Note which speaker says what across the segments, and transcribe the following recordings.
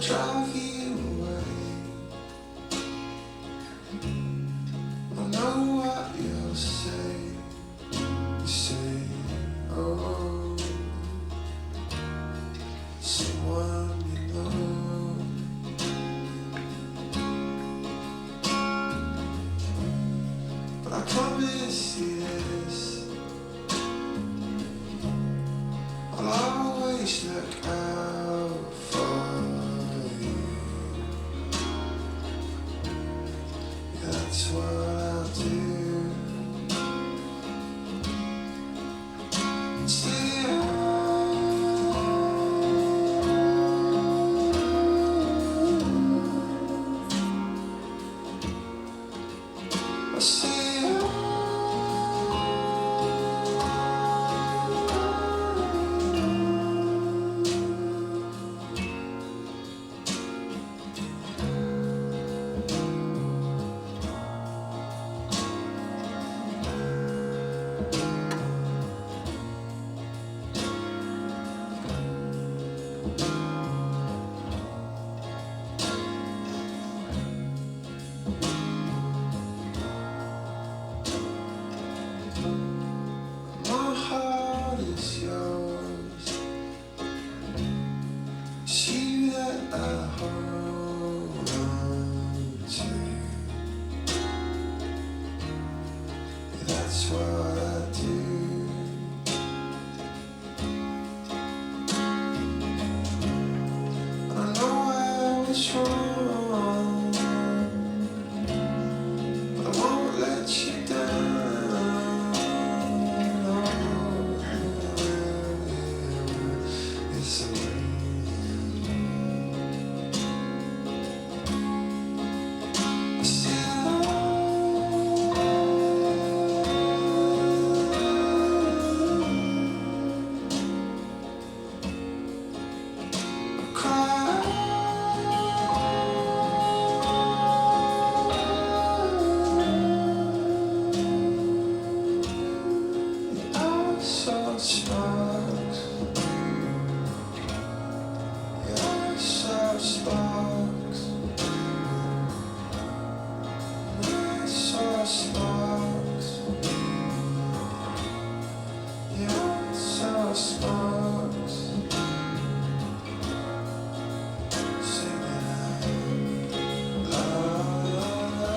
Speaker 1: drive you away. I know what you'll say. You say, oh, someone you know. But I promise you this, I'll always look out for you. Yeah, that's what I'll do. See, I see. My heart is yours. It's you that I hold on to. Yeah, that's what I do. I know I was wrong, but I won't let you down. It's a I see I cry. I saw sparks. Yeah, I saw sparks. I saw sparks. Yeah, I saw sparks. Singing la la la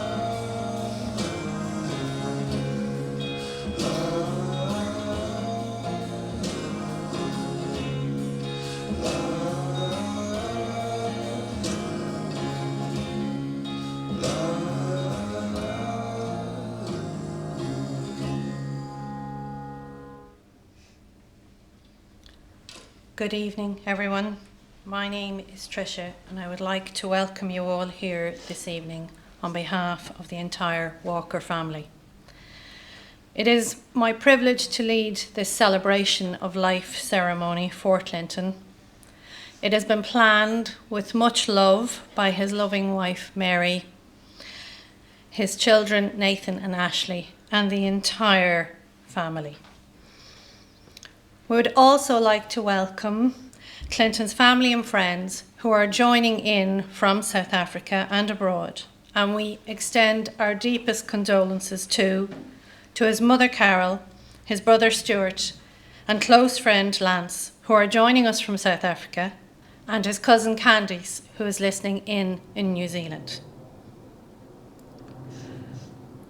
Speaker 2: Good evening, everyone. My name is Tricia, and I would like to welcome you all here this evening on behalf of the entire Walker family. It is my privilege to lead this celebration of life ceremony for Clinton. It has been planned with much love by his loving wife, Mary, his children, Nathan and Ashley, and the entire family. We would also like to welcome Clinton's family and friends who are joining in from South Africa and abroad, and we extend our deepest condolences to his mother Carol, his brother Stuart, and close friend Lance, who are joining us from South Africa, and his cousin Candice, who is listening in New Zealand.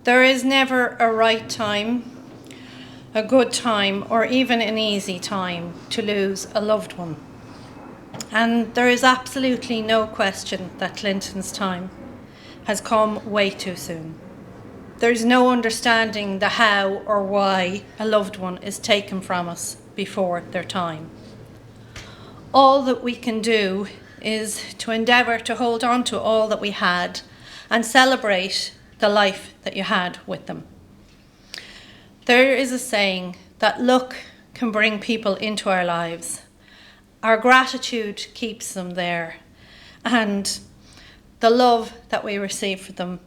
Speaker 2: There is never a right time, a good time, or even an easy time to lose a loved one. And there is absolutely no question that Clinton's time has come way too soon. There's no understanding the how or why a loved one is taken from us before their time. All that we can do is to endeavour to hold on to all that we had and celebrate the life that you had with them. There is a saying that luck can bring people into our lives. Our gratitude keeps them there, and the love that we receive from them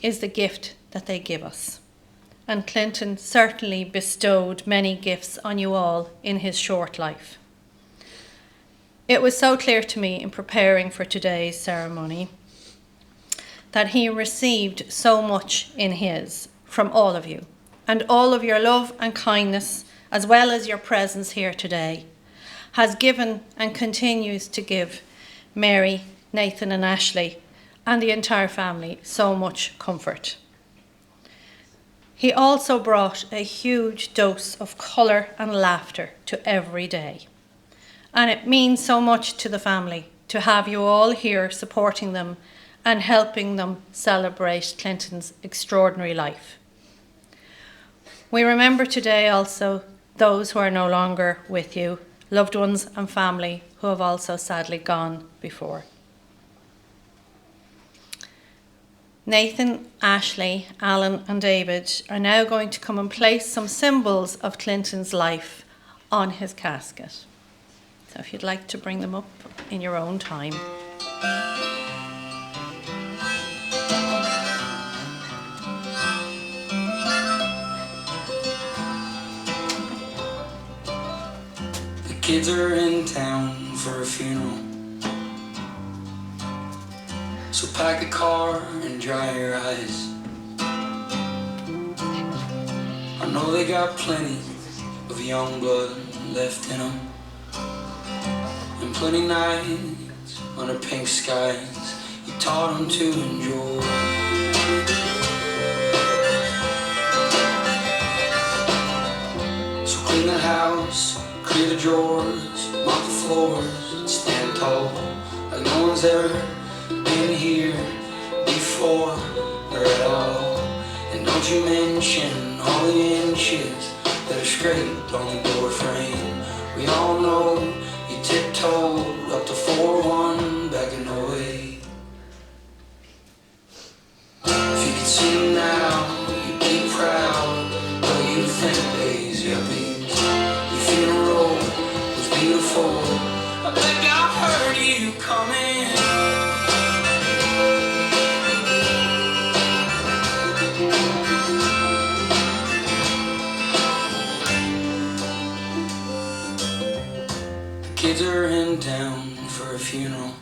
Speaker 2: is the gift that they give us. And Clinton certainly bestowed many gifts on you all in his short life. It was so clear to me in preparing for today's ceremony that he received so much in his from all of you, and all of your love and kindness, as well as your presence here today, has given and continues to give Mary, Nathan and Ashley and the entire family so much comfort. He also brought a huge dose of colour and laughter to every day. And it means so much to the family to have you all here supporting them and helping them celebrate Clinton's extraordinary life. We remember today also those who are no longer with you, loved ones and family who have also sadly gone before. Nathan, Ashley, Allan and David are now going to come and place some symbols of Clinton's life on his casket. So if you'd like to bring them up in your own time.
Speaker 1: The kids are in town for a funeral, so pack a car and dry your eyes. I know they got plenty of young blood left in them, and plenty nights under pink skies you taught them to enjoy. So clean the house, clear the drawers, mop the floors, and stand tall like no one's ever been here before or at all. And don't you mention all the inches that are scraped on the door frame. We all know you tiptoed up to 4-1 back in 08. If you could see them now, you'd be proud, but you think days you'll be. Your funeral was beautiful, I think I heard you coming. Kids are in town for a funeral,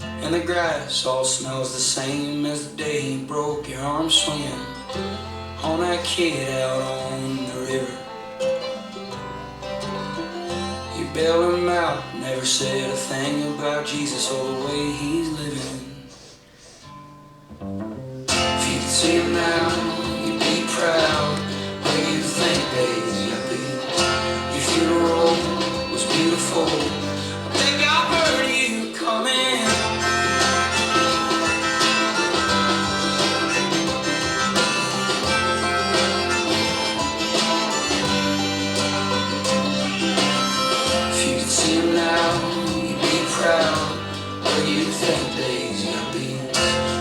Speaker 1: and the grass all smells the same as the day you broke your arm swinging on that kid out on the river. You bailed him out, never said a thing about Jesus or the way he's living. If you could see him now, you'd be proud, but you think days you'll be. Funeral was beautiful, I think I heard you coming. If you could see him now, you'd be proud, but you'd think days you'll be.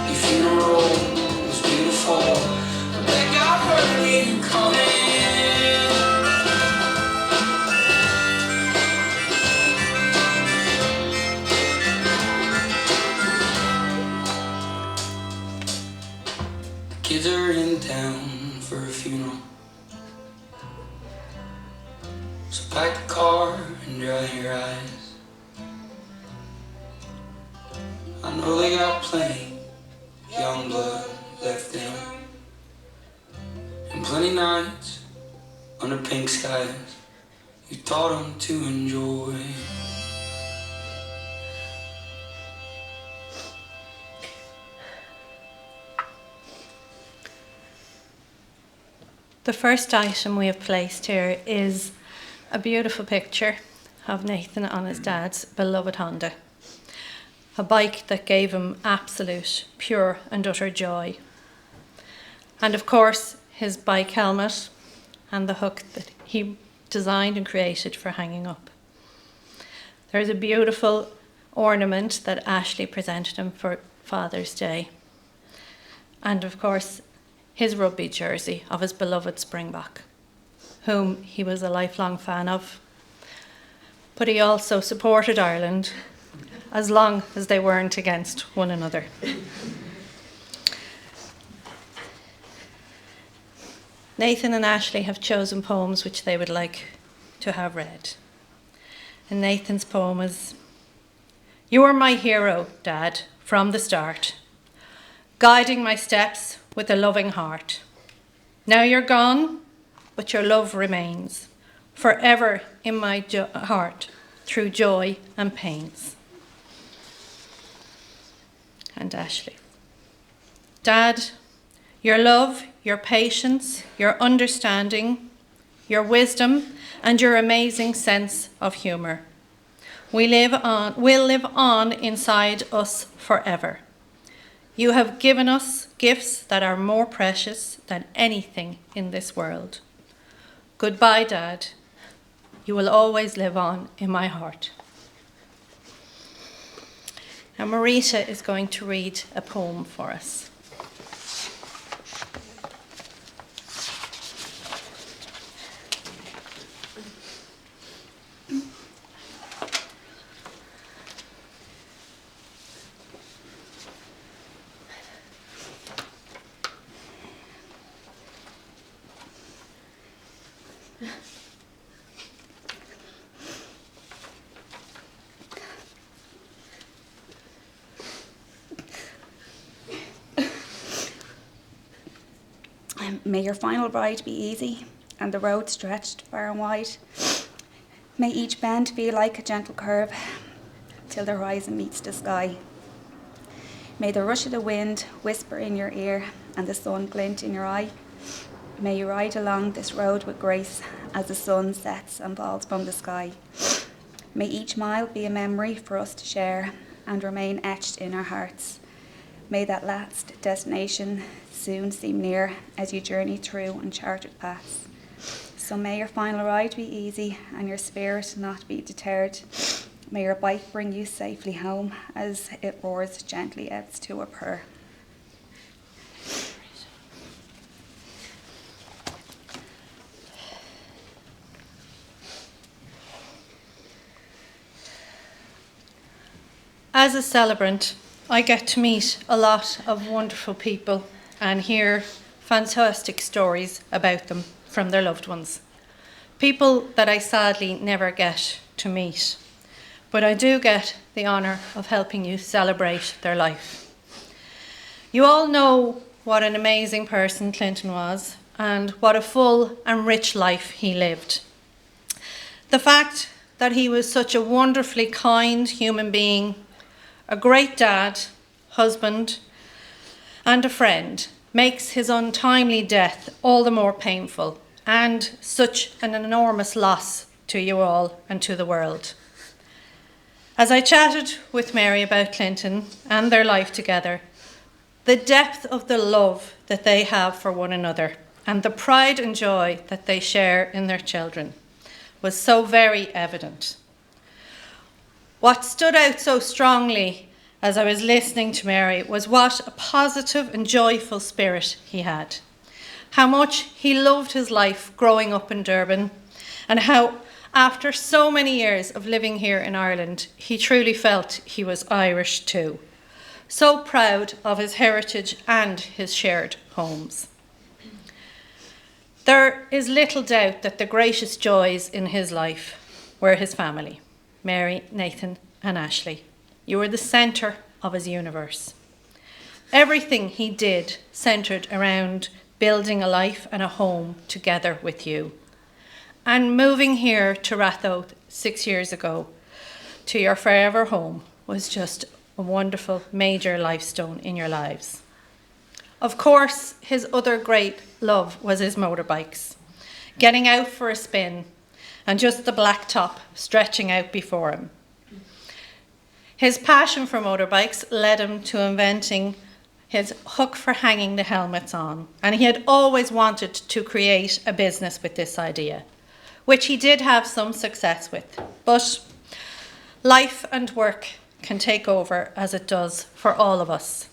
Speaker 1: Your funeral was beautiful, I think I heard you coming. Kids are in town for a funeral, so pack the car and dry your eyes. I know they got plenty young blood left in them, and plenty nights under pink skies you taught them to enjoy.
Speaker 2: The first item we have placed here is a beautiful picture of Nathan on his dad's beloved Honda, a bike that gave him absolute, pure and utter joy. And of course, his bike helmet and the hook that he designed and created for hanging up. There's a beautiful ornament that Ashley presented him for Father's Day. And of course, his rugby jersey of his beloved Springbok, whom he was a lifelong fan of. But he also supported Ireland as long as they weren't against one another. Nathan and Ashley have chosen poems which they would like to have read. in Nathan's poem is, "You were my hero, Dad, from the start, guiding my steps with a loving heart. Now you're gone, but your love remains, forever in my heart, through joy and pains." And Ashley. "Dad, your love, your patience, your understanding, your wisdom, and your amazing sense of humour will live on inside us forever. You have given us gifts that are more precious than anything in this world. Goodbye, Dad. You will always live on in my heart." Now, Marita is going to read a poem for us.
Speaker 3: May your final ride be easy and the road stretched far and wide. May each bend be like a gentle curve till the horizon meets the sky. May the rush of the wind whisper in your ear and the sun glint in your eye. May you ride along this road with grace as the sun sets and falls from the sky. May each mile be a memory for us to share and remain etched in our hearts. May that last destination soon seem near as you journey through uncharted paths. So may your final ride be easy and your spirit not be deterred. May your bike bring you safely home as it roars gently out to a purr.
Speaker 2: As a celebrant, I get to meet a lot of wonderful people and hear fantastic stories about them from their loved ones. People that I sadly never get to meet, but I do get the honour of helping you celebrate their life. You all know what an amazing person Clinton was and what a full and rich life he lived. The fact that he was such a wonderfully kind human being, a great dad, husband, and a friend makes his untimely death all the more painful and such an enormous loss to you all and to the world. As I chatted with Mary about Clinton and their life together, the depth of the love that they have for one another and the pride and joy that they share in their children was so very evident. What stood out so strongly as I was listening to Mary was what a positive and joyful spirit he had. How much he loved his life growing up in Durban, and how after so many years of living here in Ireland, he truly felt he was Irish too. So proud of his heritage and his shared homes. There is little doubt that the greatest joys in his life were his family, Mary, Nathan, and Ashley. You were the centre of his universe. Everything he did centred around building a life and a home together with you. And moving here to Ratho 6 years ago, to your forever home, was just a wonderful major milestone in your lives. Of course, his other great love was his motorbikes, getting out for a spin and just the black top stretching out before him. His passion for motorbikes led him to inventing his hook for hanging the helmets on, and he had always wanted to create a business with this idea, which he did have some success with, but life and work can take over as it does for all of us.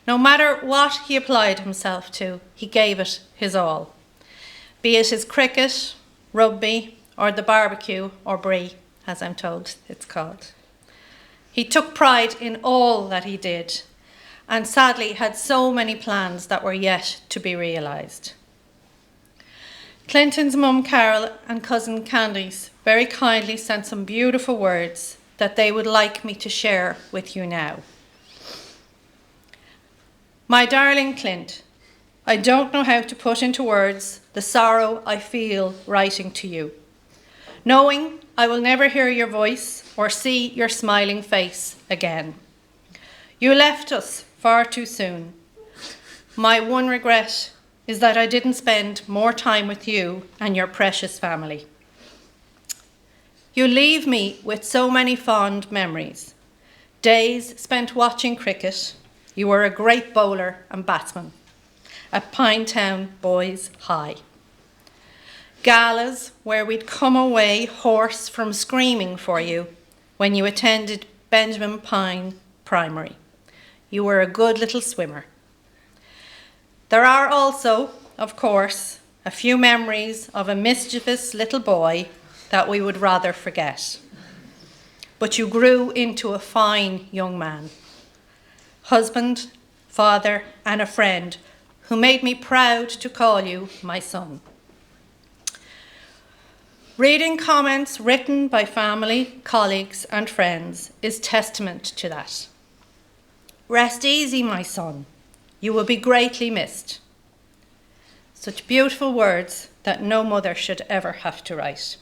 Speaker 2: No matter what he applied himself to, he gave it his all, be it his cricket, rugby, or the barbecue, or brie, as I'm told it's called. He took pride in all that he did, and sadly had so many plans that were yet to be realised. Clinton's mum Carol and cousin Candice very kindly sent some beautiful words that they would like me to share with you now. My darling Clint, I don't know how to put into words the sorrow I feel writing to you, knowing I will never hear your voice or see your smiling face again. You left us far too soon. My one regret is that I didn't spend more time with you and your precious family. You leave me with so many fond memories. Days spent watching cricket. You were a great bowler and batsman at Pinetown Boys High. Galas where we'd come away hoarse from screaming for you when you attended Benjamin Pine Primary. You were a good little swimmer. There are also, of course, a few memories of a mischievous little boy that we would rather forget. But you grew into a fine young man, husband, father, and a friend who made me proud to call you my son. Reading comments written by family, colleagues, and friends is testament to that. Rest easy, my son. You will be greatly missed. Such beautiful words that no mother should ever have to write.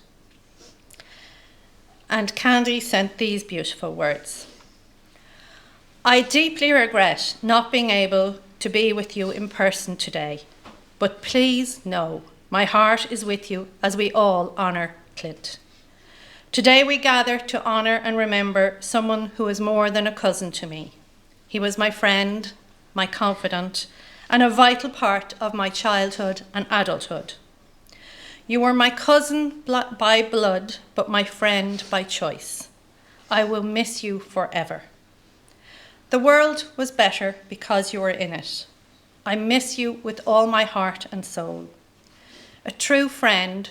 Speaker 2: And Candy sent these beautiful words. I deeply regret not being able to be with you in person today, but please know my heart is with you as we all honour Clint. Today we gather to honour and remember someone who is more than a cousin to me. He was my friend, my confidant, and a vital part of my childhood and adulthood. You were my cousin by blood, but my friend by choice. I will miss you forever. The world was better because you were in it. I miss you with all my heart and soul. A true friend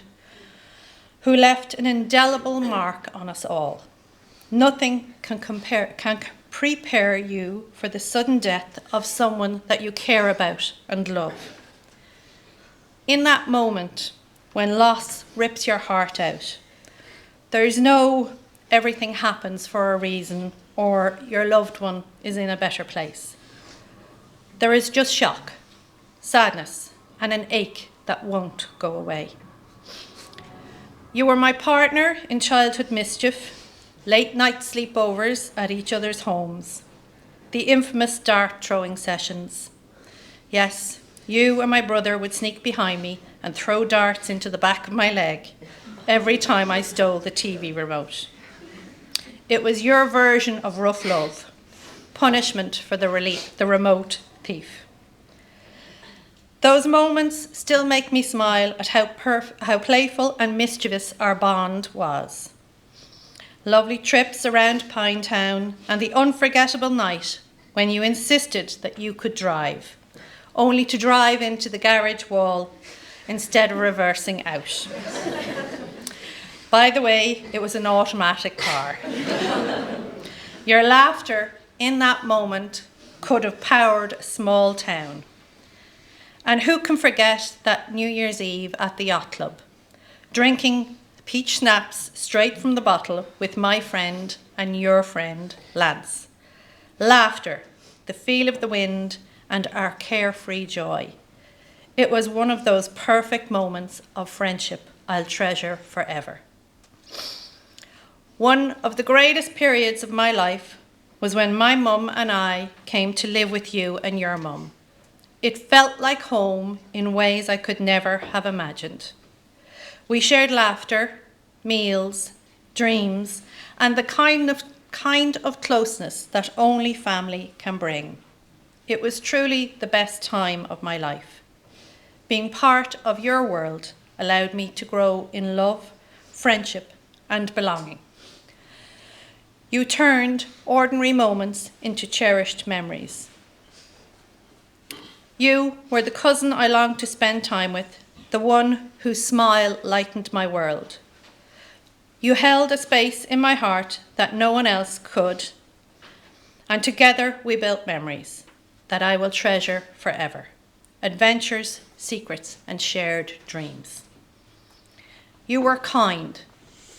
Speaker 2: who left an indelible mark on us all. Nothing can prepare you for the sudden death of someone that you care about and love. In that moment, when loss rips your heart out, there's no everything happens for a reason or your loved one is in a better place. There is just shock, sadness, and an ache that won't go away. You were my partner in childhood mischief, late night sleepovers at each other's homes, the infamous dart throwing sessions. Yes, you and my brother would sneak behind me and throw darts into the back of my leg every time I stole the TV remote. It was your version of rough love, punishment for the remote thief. Those moments still make me smile at how playful and mischievous our bond was. Lovely trips around Pinetown and the unforgettable night when you insisted that you could drive, only to drive into the garage wall instead of reversing out. By the way, it was an automatic car. Your laughter in that moment could have powered a small town. And who can forget that New Year's Eve at the yacht club, drinking peach schnapps straight from the bottle with my friend and your friend, Lance. Laughter, the feel of the wind, and our carefree joy. It was one of those perfect moments of friendship I'll treasure forever. One of the greatest periods of my life was when my mum and I came to live with you and your mum. It felt like home in ways I could never have imagined. We shared laughter, meals, dreams, and the kind of closeness that only family can bring. It was truly the best time of my life. Being part of your world allowed me to grow in love, friendship, and belonging. You turned ordinary moments into cherished memories. You were the cousin I longed to spend time with, the one whose smile lightened my world. You held a space in my heart that no one else could, and together we built memories that I will treasure forever. Adventures, secrets, and shared dreams. You were kind,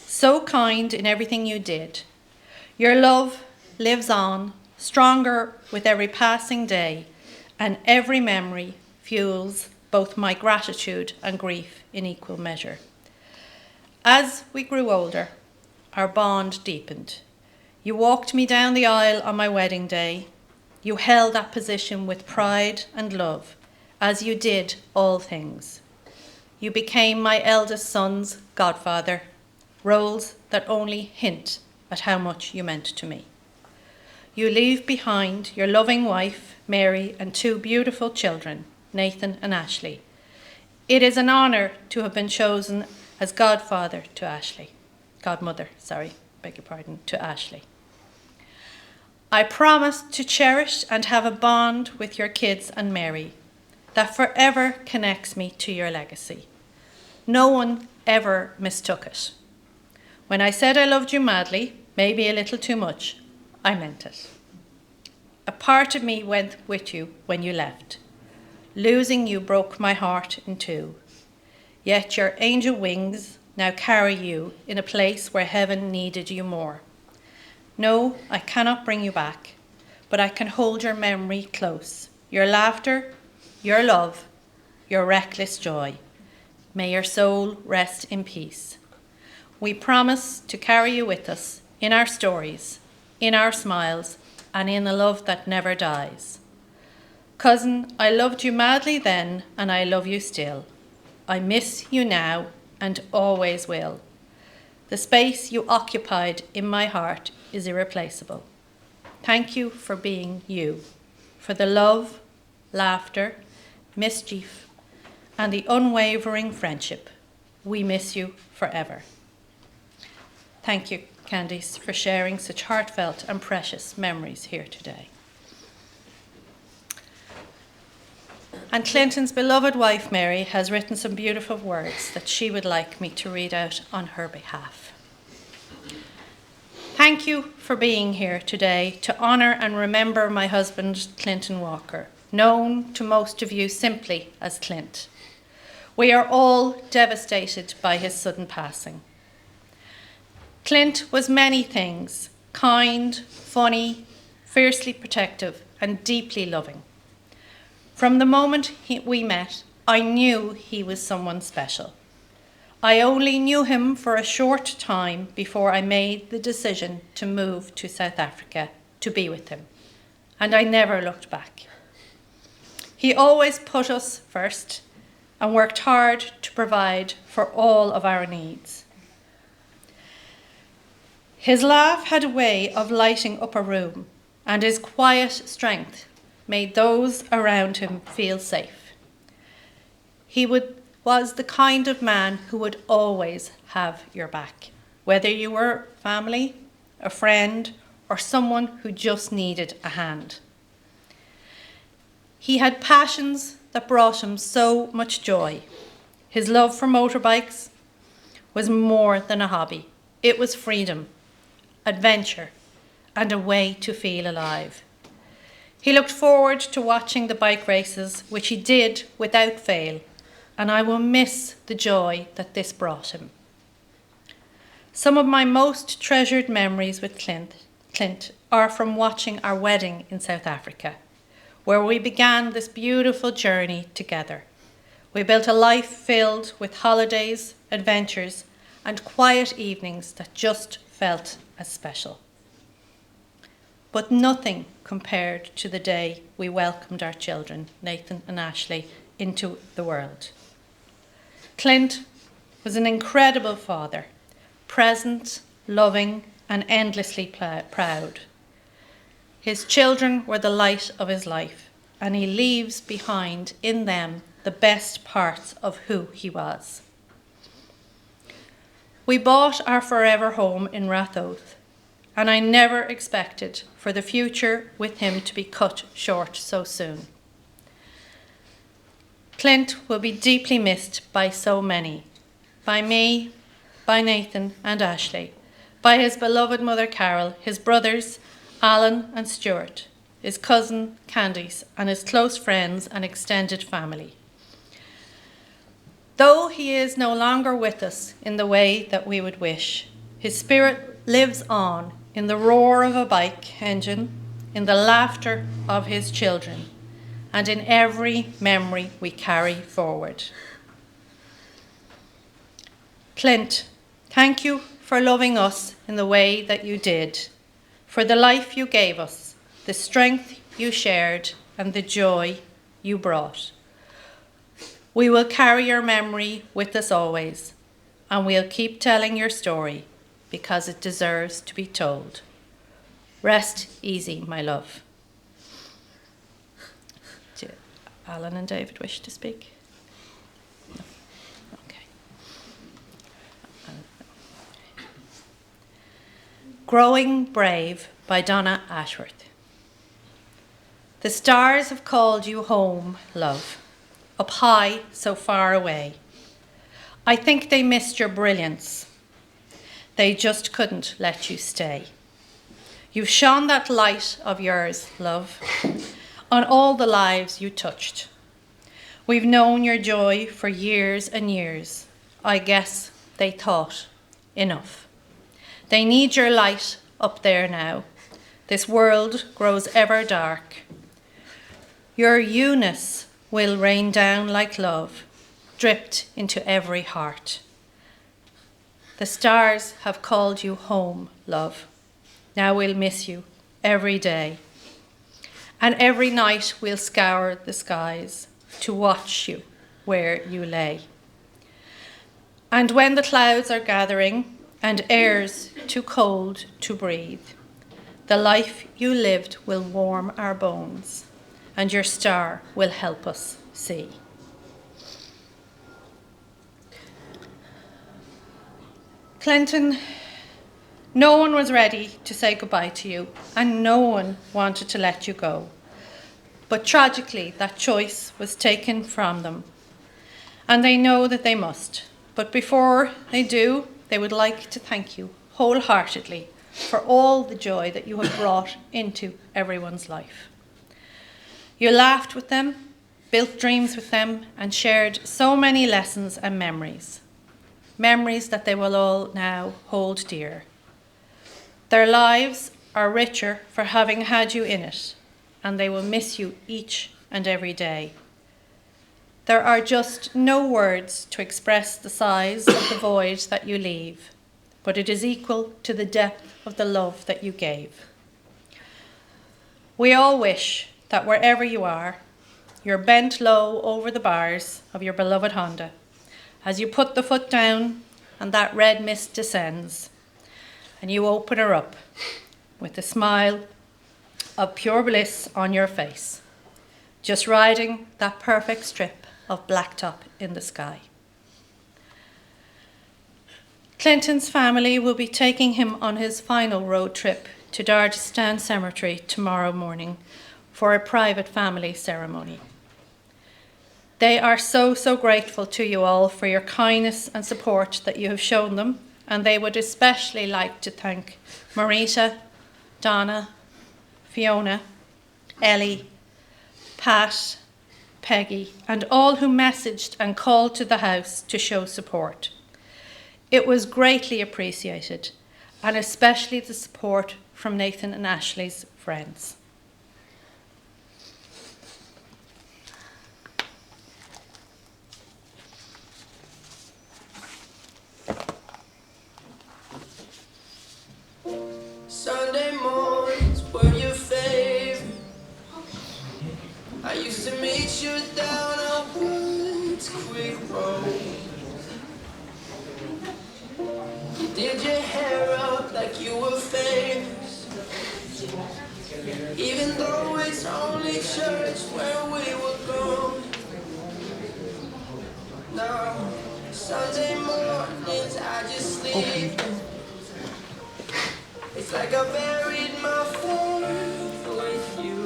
Speaker 2: so kind in everything you did. Your love lives on, stronger with every passing day, and every memory fuels both my gratitude and grief in equal measure. As we grew older, our bond deepened. You walked me down the aisle on my wedding day. You held that position with pride and love, as you did all things. You became my eldest son's godfather, roles that only hint at how much you meant to me. You leave behind your loving wife, Mary, and 2 beautiful children, Nathan and Ashley. It is an honour to have been chosen as godmother, to Ashley. I promise to cherish and have a bond with your kids and Mary that forever connects me to your legacy. No one ever mistook it. When I said I loved you madly, maybe a little too much, I meant it. A part of me went with you when you left. Losing you broke my heart in 2. Yet your angel wings now carry you in a place where heaven needed you more. No, I cannot bring you back, but I can hold your memory close. Your laughter, your love, your reckless joy. May your soul rest in peace. We promise to carry you with us in our stories, in our smiles, and in a love that never dies. Cousin, I loved you madly then, and I love you still. I miss you now and always will. The space you occupied in my heart is irreplaceable. Thank you for being you, for the love, laughter, mischief, and the unwavering friendship. We miss you forever. Thank you, Candice, for sharing such heartfelt and precious memories here today. And Clinton's beloved wife, Mary, has written some beautiful words that she would like me to read out on her behalf. Thank you for being here today to honour and remember my husband, Clinton Walker, known to most of you simply as Clint. We are all devastated by his sudden passing. Clint was many things: kind, funny, fiercely protective, and deeply loving. From the moment we met, I knew he was someone special. I only knew him for a short time before I made the decision to move to South Africa to be with him, and I never looked back. He always put us first and worked hard to provide for all of our needs. His laugh had a way of lighting up a room, and his quiet strength made those around him feel safe. He was the kind of man who would always have your back, whether you were family, a friend, or someone who just needed a hand. He had passions that brought him so much joy. His love for motorbikes was more than a hobby. It was freedom, adventure, and a way to feel alive. He looked forward to watching the bike races, which he did without fail, and I will miss the joy that this brought him. Some of my most treasured memories with Clint are from watching our wedding in South Africa, where we began this beautiful journey together. We built a life filled with holidays, adventures, and quiet evenings that just felt as special. But nothing compared to the day we welcomed our children, Nathan and Ashley, into the world. Clint was an incredible father, present, loving, and endlessly proud. His children were the light of his life, and he leaves behind in them the best parts of who he was. We bought our forever home in Rathoath, and I never expected for the future with him to be cut short so soon. Clint will be deeply missed by so many, by me, by Nathan and Ashley, by his beloved mother Carol, his brothers Allan and Stuart, his cousin Candice, and his close friends and extended family. Though he is no longer with us in the way that we would wish, his spirit lives on in the roar of a bike engine, in the laughter of his children, and in every memory we carry forward. Clint, thank you for loving us in the way that you did, for the life you gave us, the strength you shared, and the joy you brought. We will carry your memory with us always, and we'll keep telling your story because it deserves to be told. Rest easy, my love. Do Allan and David wish to speak? No. Okay. Growing Brave by Donna Ashworth. The stars have called you home, love, up high, so far away. I think they missed your brilliance. They just couldn't let you stay. You've shone that light of yours, love, on all the lives you touched. We've known your joy for years and years. I guess they thought enough. They need your light up there now. This world grows ever dark. Your Eunice will rain down like love, dripped into every heart. The stars have called you home, love. Now we'll miss you every day. And every night we'll scour the skies to watch you where you lay. And when the clouds are gathering and air's too cold to breathe, the life you lived will warm our bones, and your star will help us see. Clinton, no one was ready to say goodbye to you, and no one wanted to let you go. But tragically, that choice was taken from them, and they know that they must. But before they do, they would like to thank you wholeheartedly for all the joy that you have brought into everyone's life. You laughed with them, built dreams with them, and shared so many lessons and memories. Memories that they will all now hold dear. Their lives are richer for having had you in it, and they will miss you each and every day. There are just no words to express the size of the void that you leave, but it is equal to the depth of the love that you gave. We all wish that wherever you are, you're bent low over the bars of your beloved Honda as you put the foot down and that red mist descends, and you open her up with a smile of pure bliss on your face, just riding that perfect strip of blacktop in the sky. Clinton's family will be taking him on his final road trip to Dardistan Cemetery tomorrow morning for a private family ceremony. They are so grateful to you all for your kindness and support that you have shown them, and they would especially like to thank Marita, Donna, Fiona, Ellie, Pat, Peggy, and all who messaged and called to the house to show support. It was greatly appreciated, and especially the support from Nathan and Ashley's friends.
Speaker 1: Sunday mornings were your favorite. I used to meet you down on Woods Creek Road. You did your hair up like you were famous, even though it's only church where we were going. Now, Sunday mornings I just sleep. It's like I buried my faith with you.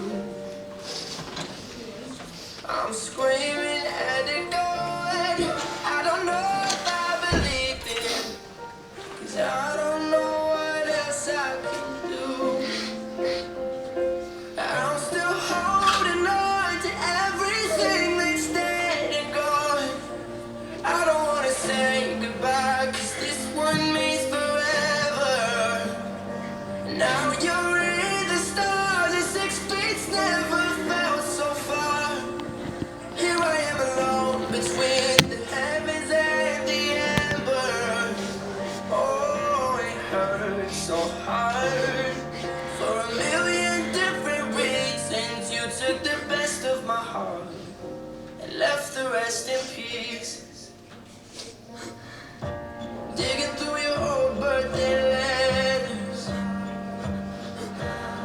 Speaker 1: I'm screaming and it going. I don't know if I believe it, 'cause I don't know what else I can do. I'm still holding on to everything that's dead and gone. I rest in pieces. Digging through your old birthday letters,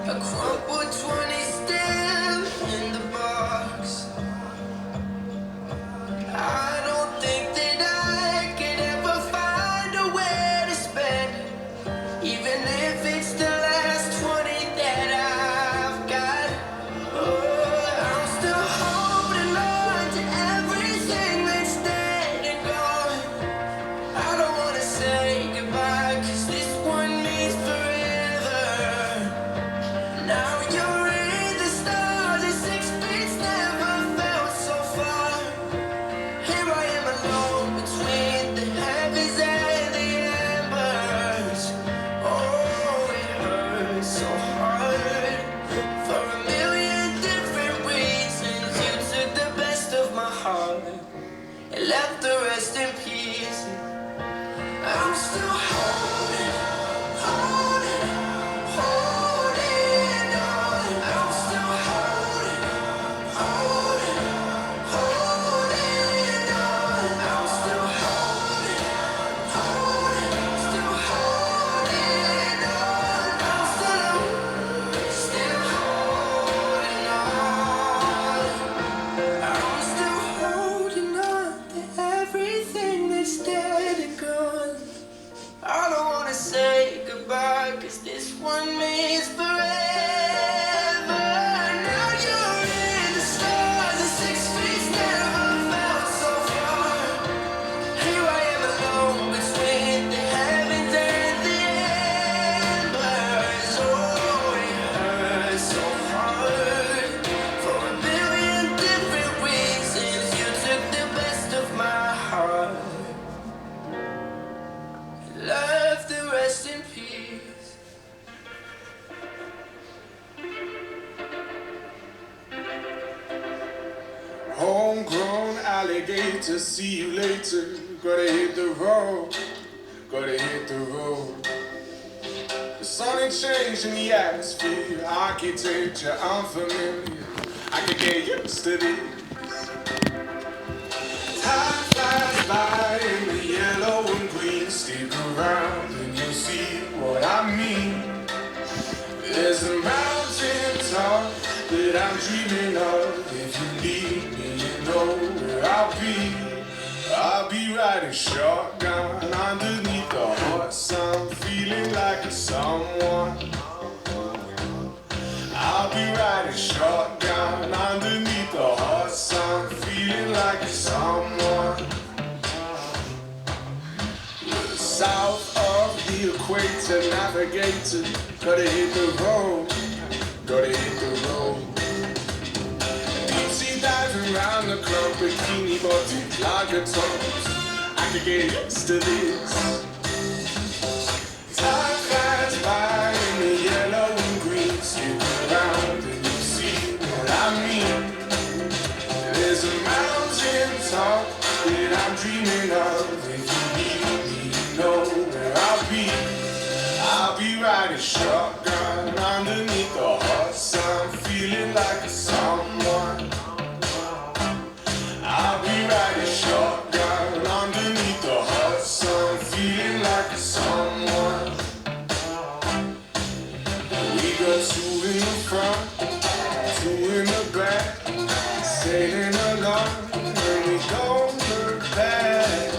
Speaker 1: a crumpled 20 still in the box. I don't think that I could ever find a way to spend it, even if it's the last 20 that I've got. Oh, I'm still holding on to everything that's dead and gone. I don't wanna say goodbye, 'cause this one means forever. Now you're in the stars, and 6 feet never felt so far. Here I am alone between the heavens and the embers. Oh, it hurts so hard for a million different reasons. You took the best of my heart and left the rest in peace. I'm still holding on. I'm still holding on. I'm still holding on. Still holding on. I'm still holding on. I'm still holding on to everything that's dead and gone. I don't wanna say goodbye, 'cause this one means forever. Now you're in the stars, and 6 feet never felt so far. Here I am alone between the heavens and the embers. Oh, it hurts so hard for a billion different reasons. You took the best of my heart, left the rest in peace.
Speaker 4: Homegrown alligator, see you later. Gotta hit the road, gotta hit the road. The sun ain't changing the atmosphere, architecture unfamiliar. I could get used to this. Time flies by in the yellow and green. Stick around and you'll see what I mean. There's a mountain top that I'm dreaming of. If you need me, you know where I'll be. I'll be riding shotgun underneath the hot sun, feeling like a someone. I'll be riding shotgun underneath the hot sun, feeling like a someone. South of the equator, navigator, gotta hit the road, gotta hit the road. Deep sea diving around the club, bikini bottom, lager tops. I could get used to this. Time flies by in the yellow and green. Stick around and you'll see what I mean. There's a mountain top that I'm dreaming of. If you need me, you know where I'll be. I'll be riding shotgun underneath the hot sun, feeling like a someone. I'll be riding shotgun underneath the hot sun, feeling like a someone. We got two in the front, two in the back, sailing along, and we don't look back.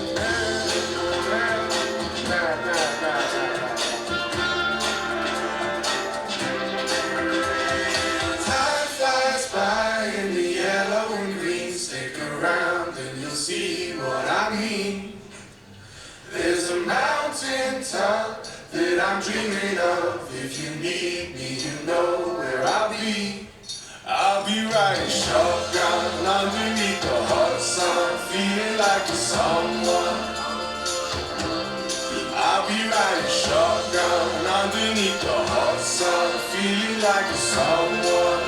Speaker 4: Time flies by in the yellow and green. Stick around and you'll see what I mean. There's a mountain top that I'm dreaming of. If you need me, you know where I'll be. I'll be riding shotgun underneath the hot sun, feeling like a someone. I'll be riding shotgun underneath the hot sun, feeling like a someone.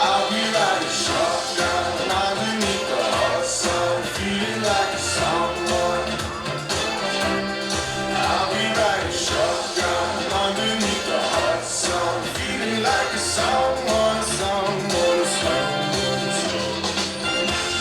Speaker 4: I'll be riding shotgun underneath the hot sun, feeling like a someone. I'll be riding shotgun underneath the hot sun, feeling like a someone, someone, someone, someone.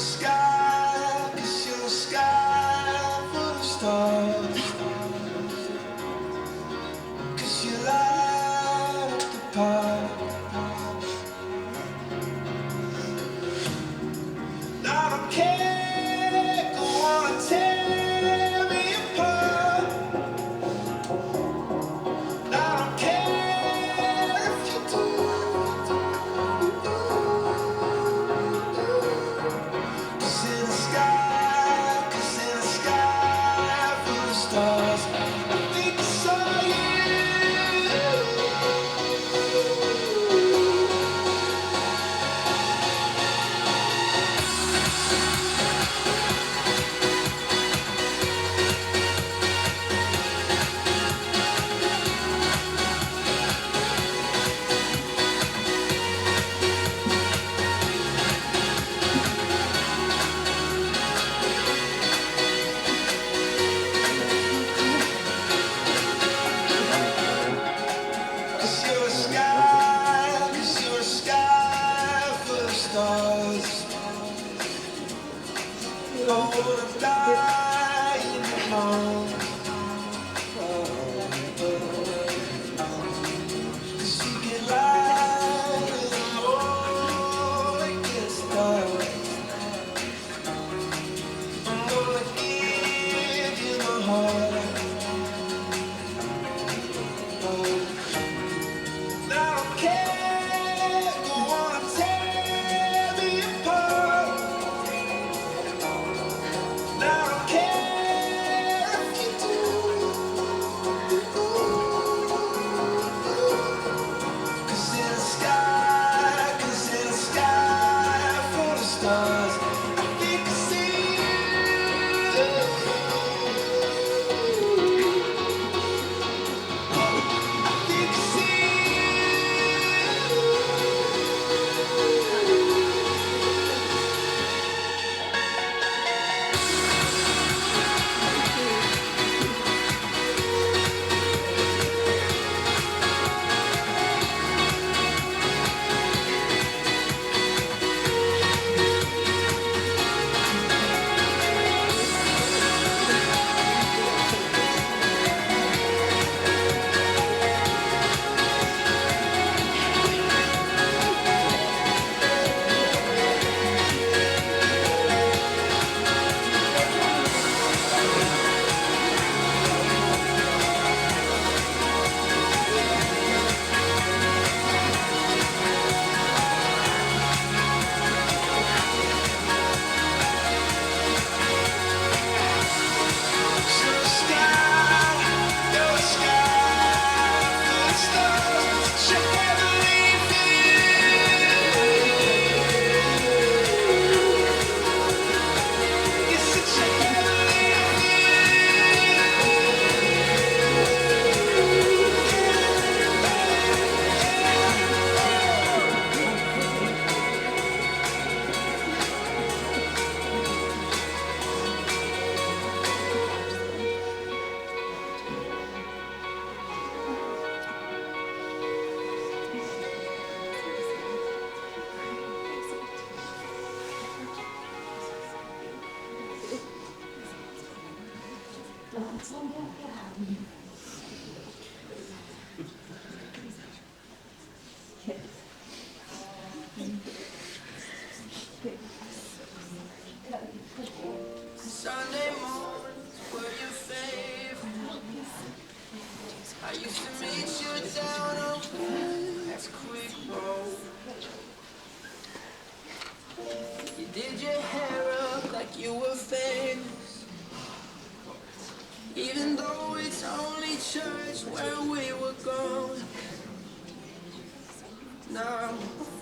Speaker 4: sky, 'cause you're a sky full of stars. 'Cause you light up the path. I don't care, go on and tear me apart. I don't care if you do. 'Cause in the sky full of stars, I think I saw you. Cause you're a sky full of stars. Don't wanna die in the arms. 'Cause you get light in the more it gets dark. I'm gonna give you my heart. I don't care, go on and tear me apart. I don't care if you do. 'Cause in the sky full of stars, I think I see you. I think I see you. Sunday mornings were your favorite. I used to meet you down on Fifth Quick Road. You did your hair up like you were famous, even though it's only church where we were going. Now,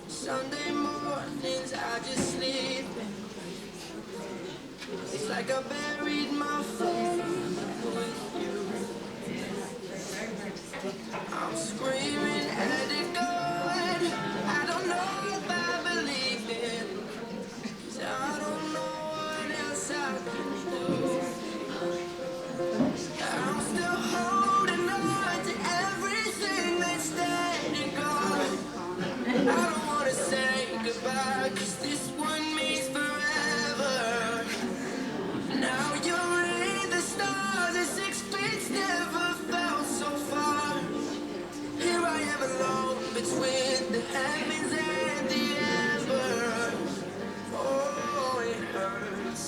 Speaker 4: Sunday mornings I just sleep in. It's like I buried my faith with you. I'm screaming at it God. I don't know if I believe it, 'cause I don't know what else I can do. I'm still holding on to everything that's dead and gone. I don't wanna say goodbye, 'cause this one means forever.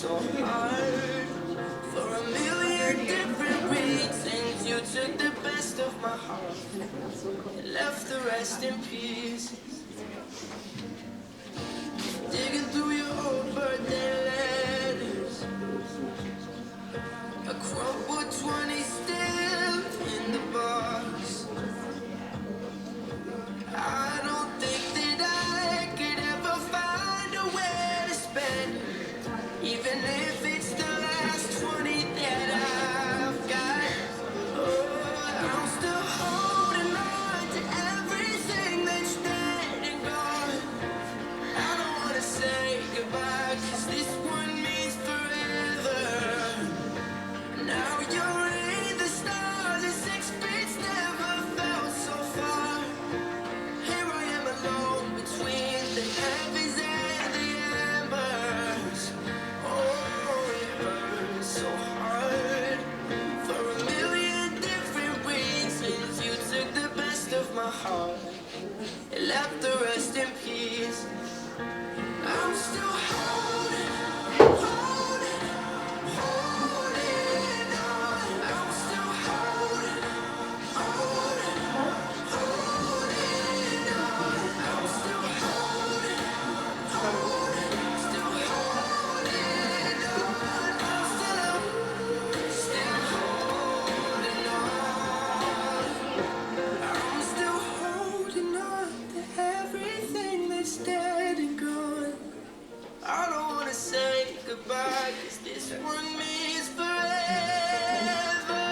Speaker 1: so hard for a million different reasons. You took the best of my heart and left the rest in pieces. Digging through your old birthday letters, a crumpled 20 still in the box. I don't think that I could ever find a way to spend it, even if it's the last 20 that I've got. Oh, I'm still holding on to everything that's dead and gone. I don't wanna say goodbye, 'cause this one means forever. Now you're in the stars and 6 feet never felt so far. Here I am alone between the heavens and the embers. Oh, it hurts so hard for a million different reasons. You took the best of my heart and left the rest in peace. I'm still holding on. I'm still holding on. I'm still holding on. Still holding on. I'm still holding on. I'm still holding on to everything that's dead and gone. I don't wanna say goodbye, 'cause this one means forever.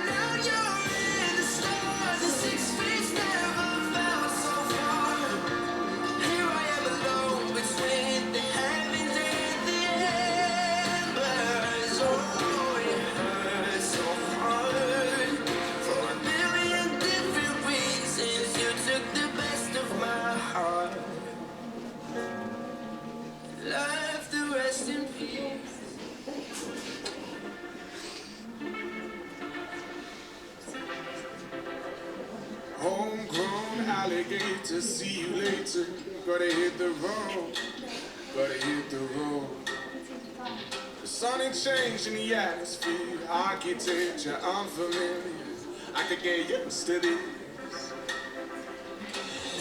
Speaker 1: Now you're in the stars and 6 feet never felt so far. Here I am alone between the heavens and the embers. Oh, it hurts so hard for a million different reasons. You took the best of my heart, left the rest in peace.
Speaker 4: Homegrown alligator, see you later. Gotta hit the road, gotta hit the road. The sonic change in the atmosphere, architecture unfamiliar. I could get used to this.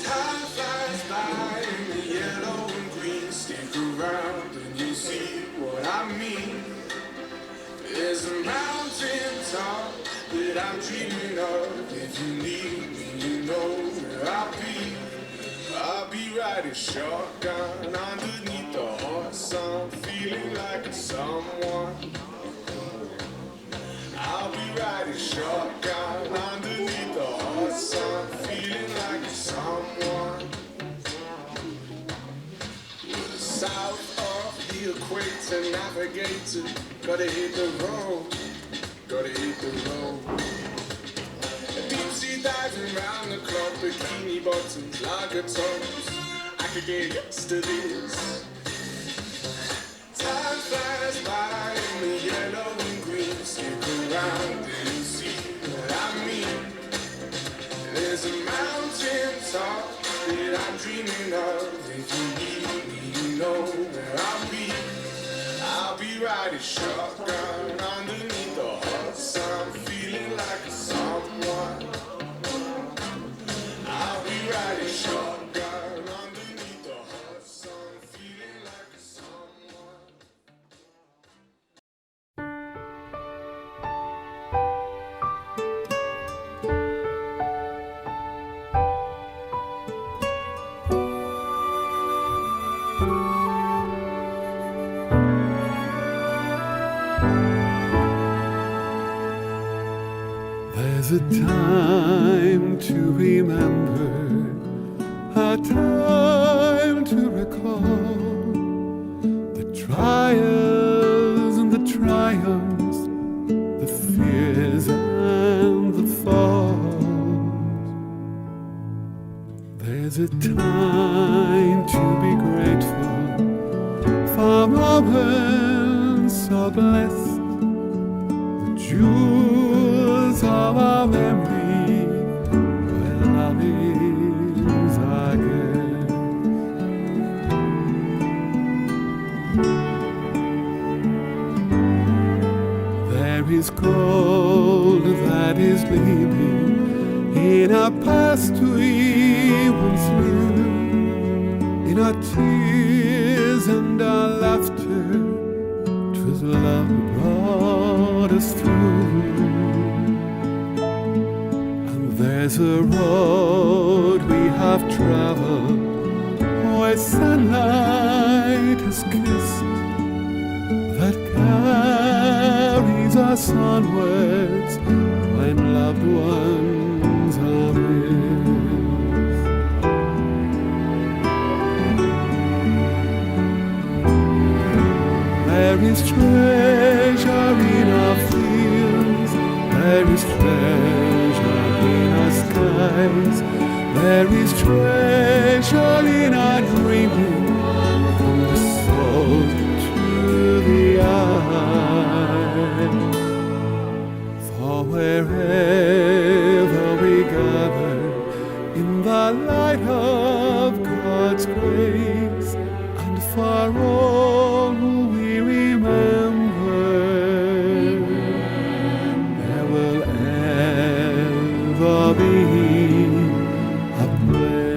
Speaker 4: Time flies by in the yellow and green. Stick around and you'll see what I mean. There's a mountain top that I'm dreaming of. If you need me, you know where I'll be. I'll be riding shotgun underneath the hot sun, feeling like a someone. I'll be riding shotgun underneath the hot sun, feeling like a someone. South of the equator, navigator, gotta hit the road, gotta hit the road. Deep sea diving round the clock, bikini bottoms, lager tops. I could get used to this. Time flies by in the yellow and green. Stick around and you'll see what I mean. There's a mountain top that I'm dreaming of. If you need me, you know where I'll be. I'll be riding shotgun underneath the hot sun, feeling like a someone. I'll be riding shotgun underneath the hot sun, feeling like a someone.
Speaker 5: There's a time to remember, a time to recall the trials and the triumphs, the fears and the falls. There's a time to be grateful for moments so blessed, the jewels of our memory, where love is our gift. is gold that is gleaming in our past we once knew, in our tears and our laughter, 'twas love who brought us through. And there's a road we have traveled where sunlight has kissed, that carries us onwards when loved ones are missed. There is treasure in our fields, there is treasure in our skies, there is treasure in our dreaming, from the soul to the eye. For wherever we gather in the light of God's grace, and for all who we remember, there will ever be a place.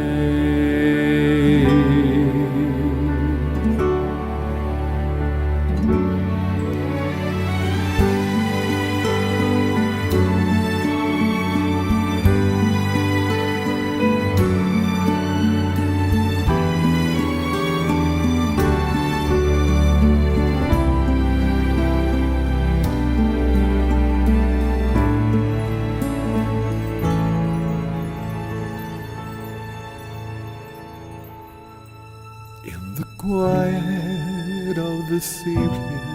Speaker 5: In the quiet of this evening,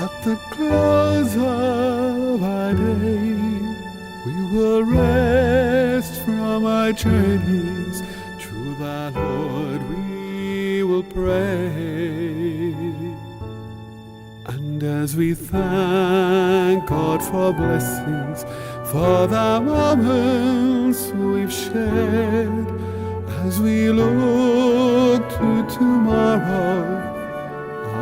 Speaker 5: at the close of our day, we will rest from our journeys. To the Lord we will pray. And as we thank God for blessings, for the moments we've shared, as we look to tomorrow,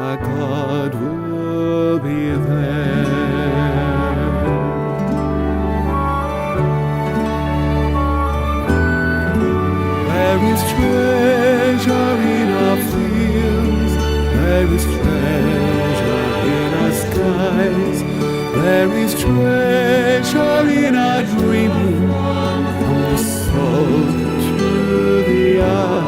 Speaker 5: our God will be there. There is treasure in our fields, there is treasure in our skies, there is treasure in our dreaming, from the soul to the eye.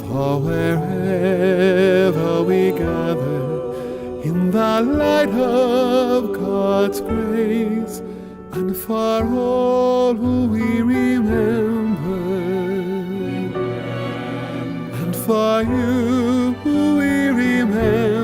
Speaker 5: For wherever we gather in the light of God's grace, and for all who we remember, and for you who we remember,